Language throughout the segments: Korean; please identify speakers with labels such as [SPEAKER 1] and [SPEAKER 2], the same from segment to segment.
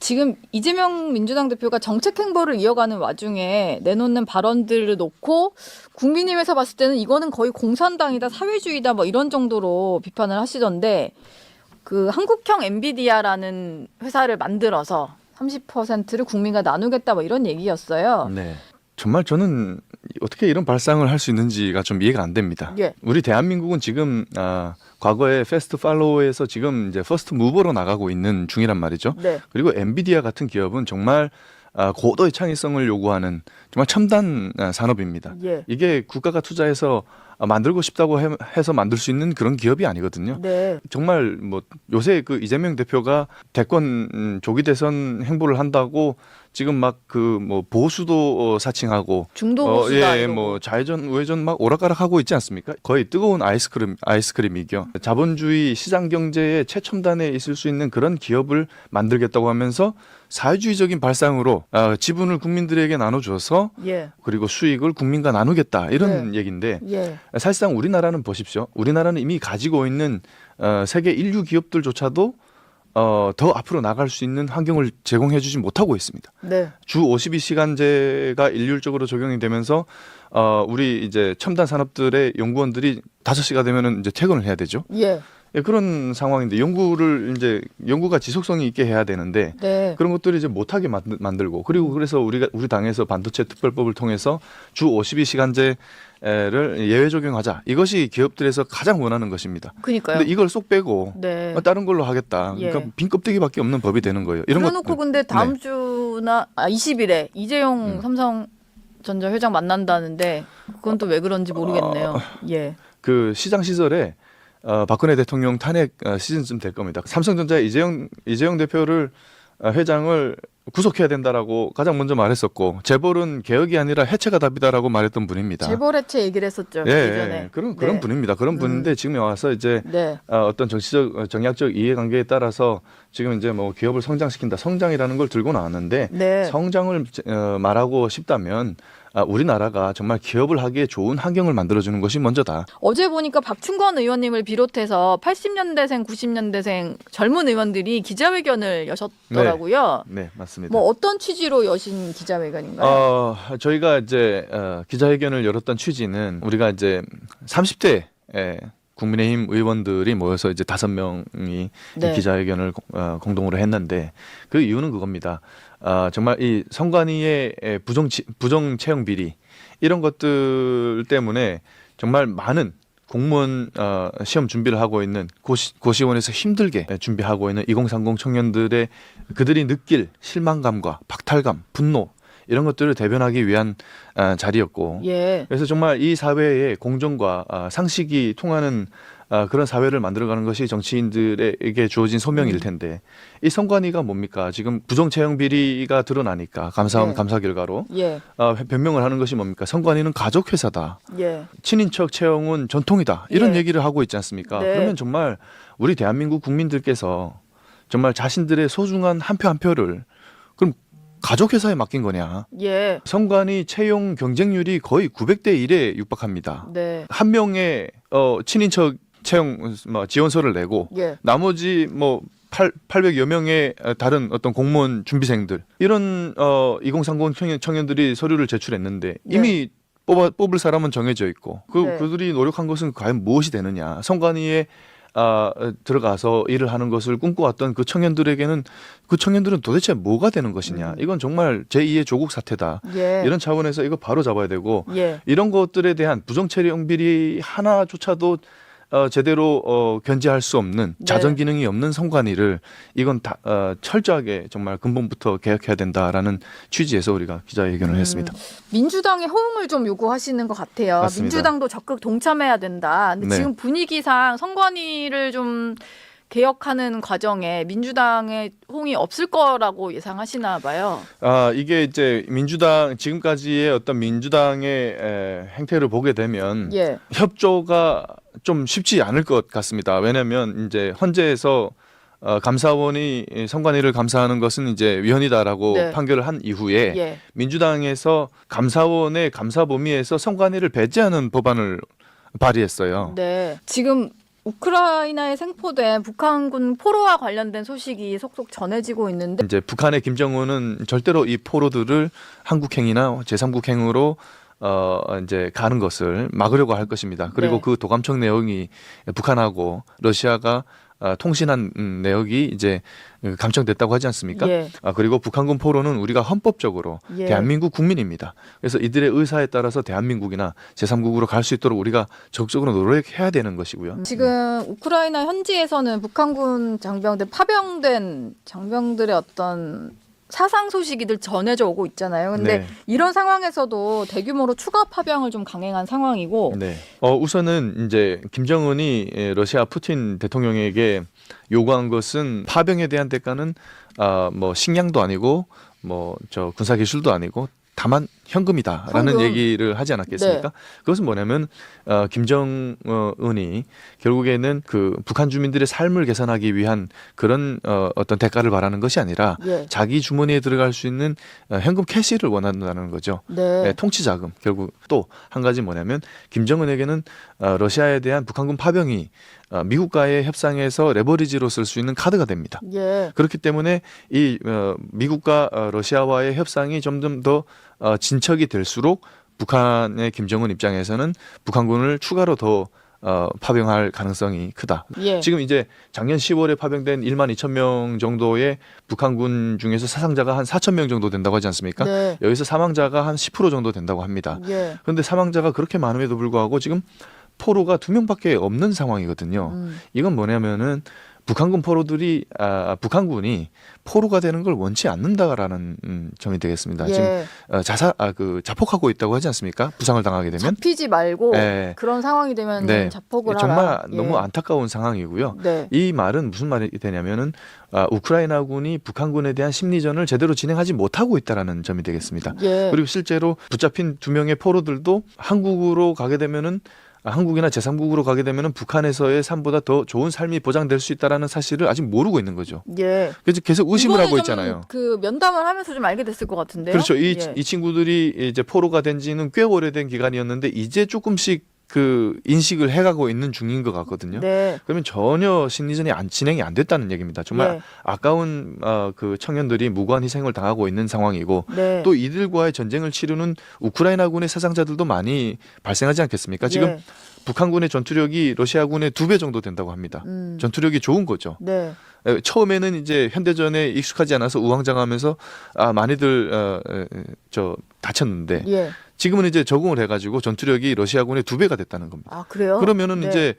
[SPEAKER 1] 지금 이재명 민주당 대표가 정책 행보를 이어가는 와중에 내놓는 발언들을 놓고 국민의힘에서 봤을 때는 이거는 거의 공산당이다, 사회주의다 뭐 이런 정도로 비판을 하시던데 그 한국형 엔비디아라는 회사를 만들어서 30%를 국민과 나누겠다 뭐 이런 얘기였어요.
[SPEAKER 2] 네. 정말 저는 어떻게 이런 발상을 할 수 있는지가 좀 이해가 안 됩니다.
[SPEAKER 1] 예.
[SPEAKER 2] 우리 대한민국은 지금 과거에 패스트 팔로우에서 지금 이제 퍼스트 무버로 나가고 있는 중이란 말이죠.
[SPEAKER 1] 네.
[SPEAKER 2] 그리고 엔비디아 같은 기업은 정말 고도의 창의성을 요구하는 정말 첨단 산업입니다.
[SPEAKER 1] 예.
[SPEAKER 2] 이게 국가가 투자해서 만들고 싶다고 해서 만들 수 있는 그런 기업이 아니거든요.
[SPEAKER 1] 네.
[SPEAKER 2] 정말 뭐 요새 그 이재명 대표가 대권 조기 대선 행보를 한다고 지금 막 그 뭐 보수도 사칭하고
[SPEAKER 1] 중도 보수다 이러고.
[SPEAKER 2] 뭐 좌회전 우회전 막 오락가락 하고 있지 않습니까? 거의 뜨거운 아이스크림이죠. 자본주의 시장 경제의 최첨단에 있을 수 있는 그런 기업을 만들겠다고 하면서 사회주의적인 발상으로 지분을 국민들에게 나눠줘서
[SPEAKER 1] 예.
[SPEAKER 2] 그리고 수익을 국민과 나누겠다 이런
[SPEAKER 1] 네.
[SPEAKER 2] 얘기인데
[SPEAKER 1] 예.
[SPEAKER 2] 사실상 우리나라는 보십시오. 우리나라는 이미 가지고 있는 세계 인류 기업들조차도 더 앞으로 나갈 수 있는 환경을 제공해 주지 못하고 있습니다.
[SPEAKER 1] 네.
[SPEAKER 2] 주 52시간제가 일률적으로 적용이 되면서 우리 이제 첨단 산업들의 연구원들이 5시가 되면은 이제 퇴근을 해야 되죠.
[SPEAKER 1] 예.
[SPEAKER 2] 예, 그런 상황인데 연구가 지속성이 있게 해야 되는데
[SPEAKER 1] 네.
[SPEAKER 2] 그런 것들을 이제 못하게 만들고 그리고 그래서 우리 당에서 반도체 특별법을 통해서 주 52시간제를 예외 적용하자. 이것이 기업들에서 가장 원하는 것입니다.
[SPEAKER 1] 그러니까요.
[SPEAKER 2] 근데 이걸 쏙 빼고
[SPEAKER 1] 네.
[SPEAKER 2] 다른 걸로 하겠다.
[SPEAKER 1] 예.
[SPEAKER 2] 그러니까 빈 껍데기밖에 없는 법이 되는 거예요. 이런
[SPEAKER 1] 그래놓고
[SPEAKER 2] 것
[SPEAKER 1] 근데 다음
[SPEAKER 2] 네.
[SPEAKER 1] 주나 20일에 이재용 삼성전자 회장 만난다는데 그건 또 왜 그런지 모르겠네요. 예.
[SPEAKER 2] 그 시장 시절에 박근혜 대통령 탄핵 시즌쯤 될 겁니다. 삼성전자의 이재용 대표를 회장을 구속해야 된다라고 가장 먼저 말했었고 재벌은 개혁이 아니라 해체가 답이다라고 말했던 분입니다.
[SPEAKER 1] 재벌 해체 얘기를 했었죠.
[SPEAKER 2] 예,
[SPEAKER 1] 예전에.
[SPEAKER 2] 그런
[SPEAKER 1] 네.
[SPEAKER 2] 분입니다. 그런 분인데 지금 와서 이제
[SPEAKER 1] 네.
[SPEAKER 2] 어떤 정치적 정략적 이해관계에 따라서 지금 이제 뭐 기업을 성장시킨다, 성장이라는 걸 들고 나왔는데
[SPEAKER 1] 네.
[SPEAKER 2] 성장을 말하고 싶다면 우리나라가 정말 기업을 하기에 좋은 환경을 만들어주는 것이 먼저다.
[SPEAKER 1] 어제 보니까 박충건 의원님을 비롯해서 80년대생, 90년대생 젊은 의원들이 기자회견을 여셨더라고요.
[SPEAKER 2] 네, 맞습니다.
[SPEAKER 1] 뭐 어떤 취지로 여신 기자회견인가요?
[SPEAKER 2] 저희가 이제 기자회견을 열었던 취지는 우리가 이제 30대 국민의힘 의원들이 모여서 이제 5명이
[SPEAKER 1] 네.
[SPEAKER 2] 기자회견을 공동으로 했는데 그 이유는 그겁니다. 정말 이 선관위의 부정 채용 비리 이런 것들 때문에 정말 많은 공무원 시험 준비를 하고 있는 고시원에서 힘들게 준비하고 있는 2030 청년들의 그들이 느낄 실망감과 박탈감, 분노 이런 것들을 대변하기 위한 자리였고
[SPEAKER 1] 예.
[SPEAKER 2] 그래서 정말 이 사회의 공정과 상식이 통하는 그런 사회를 만들어가는 것이 정치인들에게 주어진 소명일 텐데 이 선관위가 뭡니까? 지금 부정 채용 비리가 드러나니까 감사 결과로
[SPEAKER 1] 예.
[SPEAKER 2] 변명을 하는 것이 뭡니까? 선관위는 가족 회사다.
[SPEAKER 1] 예.
[SPEAKER 2] 친인척 채용은 전통이다. 이런
[SPEAKER 1] 예.
[SPEAKER 2] 얘기를 하고 있지 않습니까?
[SPEAKER 1] 네.
[SPEAKER 2] 그러면 정말 우리 대한민국 국민들께서 정말 자신들의 소중한 한 표 한 표를 그럼 가족 회사에 맡긴 거냐?
[SPEAKER 1] 예.
[SPEAKER 2] 선관위 채용 경쟁률이 거의 900대 1에 육박합니다.
[SPEAKER 1] 네.
[SPEAKER 2] 한 명의 친인척 채용 지원서를 내고
[SPEAKER 1] 예.
[SPEAKER 2] 나머지 뭐 800여 명의 다른 어떤 공무원 준비생들 이런 2030 청년들이 서류를 제출했는데 이미 뽑을 사람은 정해져 있고
[SPEAKER 1] 네.
[SPEAKER 2] 그들이 노력한 것은 과연 무엇이 되느냐? 선관위에 들어가서 일을 하는 것을 꿈꿔왔던 그 청년들은 도대체 뭐가 되는 것이냐? 이건 정말 제2의 조국 사태다.
[SPEAKER 1] 예.
[SPEAKER 2] 이런 차원에서 이거 바로 잡아야 되고
[SPEAKER 1] 예.
[SPEAKER 2] 이런 것들에 대한 부정 채용 비리 하나조차도 제대로 견제할 수 없는
[SPEAKER 1] 네.
[SPEAKER 2] 자정 기능이 없는 선관위를 이건 다 철저하게 정말 근본부터 개혁해야 된다라는 취지에서 우리가 기자회견을 했습니다.
[SPEAKER 1] 민주당의 호응을 좀 요구하시는 것 같아요.
[SPEAKER 2] 맞습니다.
[SPEAKER 1] 민주당도 적극 동참해야 된다. 근데
[SPEAKER 2] 네.
[SPEAKER 1] 지금 분위기상 선관위를 좀 개혁하는 과정에 민주당의 호응이 없을 거라고 예상하시나 봐요.
[SPEAKER 2] 이게 이제 지금까지의 어떤 민주당의 행태를 보게 되면
[SPEAKER 1] 예.
[SPEAKER 2] 협조가 좀 쉽지 않을 것 같습니다. 왜냐하면 이제 헌재에서 감사원이 선관위를 감사하는 것은 이제 위헌이다라고
[SPEAKER 1] 네.
[SPEAKER 2] 판결을 한 이후에
[SPEAKER 1] 예.
[SPEAKER 2] 민주당에서 감사원의 감사 범위에서 선관위를 배제하는 법안을 발의했어요.
[SPEAKER 1] 네. 지금 우크라이나에 생포된 북한군 포로와 관련된 소식이 속속 전해지고 있는데
[SPEAKER 2] 이제 북한의 김정은은 절대로 이 포로들을 한국행이나 제3국행으로 이제 가는 것을 막으려고 할 것입니다. 그리고
[SPEAKER 1] 네.
[SPEAKER 2] 그 도감청 내용이 북한하고 러시아가 통신한 내역이 이제 감청됐다고 하지 않습니까?
[SPEAKER 1] 예.
[SPEAKER 2] 그리고 북한군 포로는 우리가 헌법적으로
[SPEAKER 1] 예.
[SPEAKER 2] 대한민국 국민입니다. 그래서 이들의 의사에 따라서 대한민국이나 제3국으로 갈 수 있도록 우리가 적극적으로 노력해야 되는 것이고요.
[SPEAKER 1] 지금 우크라이나 현지에서는 북한군 장병들 파병된 장병들의 어떤 사상 소식이들 전해져 오고 있잖아요. 근데
[SPEAKER 2] 네.
[SPEAKER 1] 이런 상황에서도 대규모로 추가 파병을 좀 강행한 상황이고
[SPEAKER 2] 네. 우선은 이제 김정은이 러시아 푸틴 대통령에게 요구한 것은 파병에 대한 대가는 뭐 식량도 아니고 뭐 저 군사 기술도 아니고 다만 현금이다라는
[SPEAKER 1] 현금.
[SPEAKER 2] 얘기를 하지 않았겠습니까? 그것은 뭐냐면 김정은이 결국에는 그 북한 주민들의 삶을 개선하기 위한 그런 어떤 대가를 바라는 것이 아니라
[SPEAKER 1] 예.
[SPEAKER 2] 자기 주머니에 들어갈 수 있는 현금 캐시를 원한다는 거죠.
[SPEAKER 1] 네.
[SPEAKER 2] 통치 자금. 결국 또 한 가지 뭐냐면 김정은에게는 러시아에 대한 북한군 파병이 미국과의 협상에서 레버리지로 쓸 수 있는 카드가 됩니다.
[SPEAKER 1] 예.
[SPEAKER 2] 그렇기 때문에 이 미국과 러시아와의 협상이 점점 더 진척이 될수록 북한의 김정은 입장에서는 북한군을 추가로 더 파병할 가능성이 크다.
[SPEAKER 1] 예.
[SPEAKER 2] 지금 이제 작년 10월에 파병된 1만 2천 명 정도의 북한군 중에서 사상자가 한 4천 명 정도 된다고 하지 않습니까?
[SPEAKER 1] 네.
[SPEAKER 2] 여기서 사망자가 한 10% 정도 된다고 합니다.
[SPEAKER 1] 예.
[SPEAKER 2] 그런데 사망자가 그렇게 많음에도 불구하고 지금 포로가 2명밖에 없는 상황이거든요. 이건 뭐냐면은 북한군 포로들이 북한군이 포로가 되는 걸 원치 않는다라는 점이 되겠습니다.
[SPEAKER 1] 예.
[SPEAKER 2] 지금 자폭하고 있다고 하지 않습니까? 부상을 당하게 되면
[SPEAKER 1] 잡히지 말고
[SPEAKER 2] 네.
[SPEAKER 1] 그런 상황이 되면
[SPEAKER 2] 네.
[SPEAKER 1] 자폭을
[SPEAKER 2] 정말
[SPEAKER 1] 하라.
[SPEAKER 2] 너무
[SPEAKER 1] 예.
[SPEAKER 2] 안타까운 상황이고요.
[SPEAKER 1] 네.
[SPEAKER 2] 이 말은 무슨 말이 되냐면은 우크라이나군이 북한군에 대한 심리전을 제대로 진행하지 못하고 있다라는 점이 되겠습니다.
[SPEAKER 1] 예.
[SPEAKER 2] 그리고 실제로 붙잡힌 2명의 포로들도 한국으로 가게 되면은 한국이나 제3국으로 가게 되면은 북한에서의 삶보다 더 좋은 삶이 보장될 수 있다라는 사실을 아직 모르고 있는 거죠.
[SPEAKER 1] 예.
[SPEAKER 2] 그래서 계속 의심을
[SPEAKER 1] 이번에
[SPEAKER 2] 하고
[SPEAKER 1] 좀
[SPEAKER 2] 있잖아요.
[SPEAKER 1] 그 면담을 하면서 좀 알게 됐을 것 같은데요.
[SPEAKER 2] 그렇죠. 이
[SPEAKER 1] 예.
[SPEAKER 2] 친구들이 이제 포로가 된 지는 꽤 오래된 기간이었는데 이제 조금씩 그 인식을 해가고 있는 중인 것 같거든요.
[SPEAKER 1] 네.
[SPEAKER 2] 그러면 전혀 심리전이 진행이 안 됐다는 얘기입니다. 정말
[SPEAKER 1] 예.
[SPEAKER 2] 아까운 그 청년들이 무고한 희생을 당하고 있는 상황이고
[SPEAKER 1] 네.
[SPEAKER 2] 또 이들과의 전쟁을 치르는 우크라이나군의 사상자들도 많이 발생하지 않겠습니까? 지금
[SPEAKER 1] 예.
[SPEAKER 2] 북한군의 전투력이 러시아군의 2배 정도 된다고 합니다. 전투력이 좋은 거죠.
[SPEAKER 1] 네.
[SPEAKER 2] 처음에는 이제 현대전에 익숙하지 않아서 우왕좌왕하면서 많이들 다쳤는데
[SPEAKER 1] 예.
[SPEAKER 2] 지금은 이제 적응을 해가지고 전투력이 러시아군의 2배가 됐다는 겁니다.
[SPEAKER 1] 아, 그래요?
[SPEAKER 2] 그러면은
[SPEAKER 1] 네.
[SPEAKER 2] 이제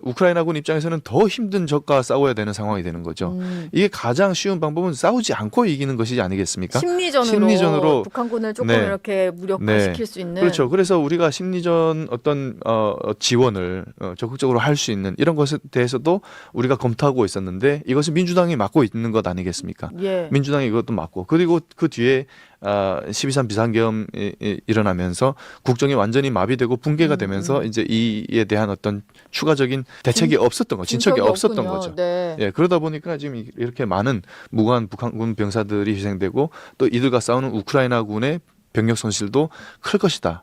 [SPEAKER 2] 우크라이나군 입장에서는 더 힘든 적과 싸워야 되는 상황이 되는 거죠.
[SPEAKER 1] 이게
[SPEAKER 2] 이게 가장 쉬운 방법은 싸우지 않고 이기는 것이 아니겠습니까?
[SPEAKER 1] 심리전으로 북한군을 조금
[SPEAKER 2] 네.
[SPEAKER 1] 이렇게 무력화시킬 수 있는.
[SPEAKER 2] 그렇죠. 그래서 우리가 심리전 어떤 지원을 적극적으로 할 수 있는 이런 것에 대해서도 우리가 검토하고 있었는데 이것은 민주당이 맡고 있는 것 아니겠습니까?
[SPEAKER 1] 예.
[SPEAKER 2] 민주당이 이것도 맡고 그리고 그 뒤에 12.3 비상계엄이 일어나면서 국정이 완전히 마비되고 붕괴가 되면서 이제 이에 대한 어떤 추가적인 대책이 없었던 거, 진척이 없었던
[SPEAKER 1] 없군요.
[SPEAKER 2] 거죠.
[SPEAKER 1] 네.
[SPEAKER 2] 예, 그러다 보니까 지금 이렇게 많은 무고한 북한군 병사들이 희생되고 또 이들과 싸우는 우크라이나군의 병력 손실도 클 것이다.